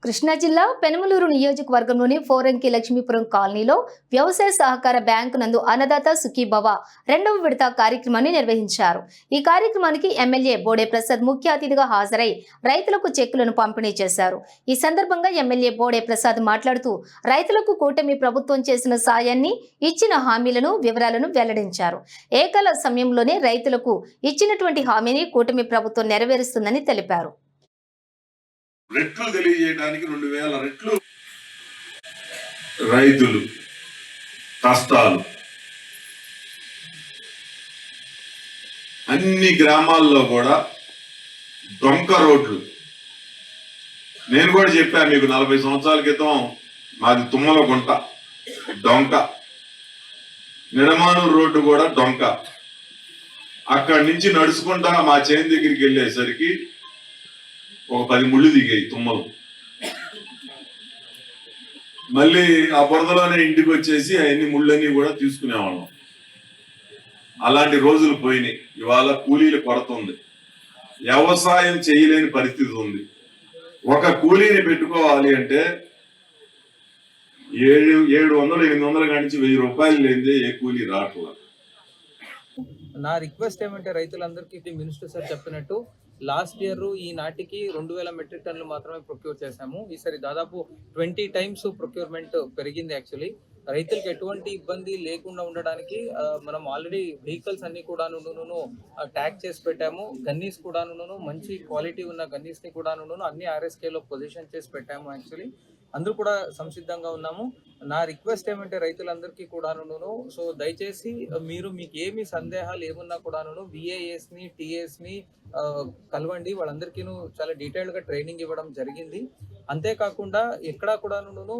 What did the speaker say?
కృష్ణా జిల్లా పెనుమలూరు నియోజకవర్గంలోని ఫోరంకి లక్ష్మీపురం కాలనీలో వ్యవసాయ సహకార బ్యాంకు నందు అన్నదాత సుఖీభవ రెండవ విడత కార్యక్రమాన్ని నిర్వహించారు. ఈ కార్యక్రమానికి ఎమ్మెల్యే బోడే ప్రసాద్ ముఖ్య అతిథిగా హాజరై రైతులకు చెక్కులను పంపిణీ చేశారు. ఈ సందర్భంగా ఎమ్మెల్యే బోడే ప్రసాద్ మాట్లాడుతూ రైతులకు కూటమి ప్రభుత్వం చేసిన సాయాన్ని, ఇచ్చిన హామీలను వివరాలను వెల్లడించారు. ఏకాల సమయంలోనే రైతులకు ఇచ్చినటువంటి హామీని కూటమి ప్రభుత్వం నెరవేరుస్తుందని తెలిపారు. రెట్లు తెలియజేయడానికి 2000 రెట్లు రైతులు కష్టాలు అన్ని గ్రామాల్లో కూడా డొంక రోడ్లు. నేను కూడా చెప్పాను మీకు 40 సంవత్సరాల క్రితం మాది తుమ్మల గుంట డొంక, నిడమానూరు రోడ్డు కూడా డొంక. అక్కడి నుంచి నడుచుకుంటా మా చేను దగ్గరికి వెళ్ళేసరికి ఒక 10 ముళ్ళు దిగాయి తుమ్మలు. మళ్ళీ ఆ బురదలోనే ఇంటికి వచ్చేసి అవన్నీ ముళ్ళన్నీ కూడా తీసుకునేవాళ్ళం. అలాంటి రోజులు పోయినాయి. ఇవాళ కూలీల కొరత ఉంది, వ్యవసాయం చేయలేని పరిస్థితి ఉంది. ఒక కూలీని పెట్టుకోవాలి అంటే 700-800 కానించి 1000 రూపాయలు లేనిదే ఏ కూలీ రావట్లేదు. నా రిక్వెస్ట్ ఏమంటే రైతులందరికీ మినిస్టర్ సార్ చెప్పినట్టు లాస్ట్ ఇయర్ ఈ నాటికి 2000 మెట్రిక్ టన్నులు మాత్రమే ప్రొక్యూర్ చేశాము. ఈసారి దాదాపు 20 టైమ్స్ ప్రొక్యూర్మెంట్ పెరిగింది. యాక్చువల్లీ రైతులకు ఎటువంటి ఇబ్బంది లేకుండా ఉండడానికి మనం ఆల్రెడీ వెహికల్స్ అన్ని కూడాను ట్యాగ్ చేసి పెట్టాము. గన్నీస్ కూడాను మంచి క్వాలిటీ ఉన్న గన్నీస్ ని కూడాను అన్ని RSKలో పొజిషన్ చేసి పెట్టాము. యాక్చువల్లీ అందరూ కూడా సంసిద్ధంగా ఉన్నాము. నా రిక్వెస్ట్ ఏమంటే రైతులందరికీ కూడాను సో దయచేసి మీకు ఏమి సందేహాలు ఏమున్నా కూడాను VAS ని TAs ని కలవండి. వాళ్ళందరికీ చాలా డీటెయిల్డ్ గా ట్రైనింగ్ ఇవ్వడం జరిగింది. అంతేకాకుండా ఎక్కడా కూడాను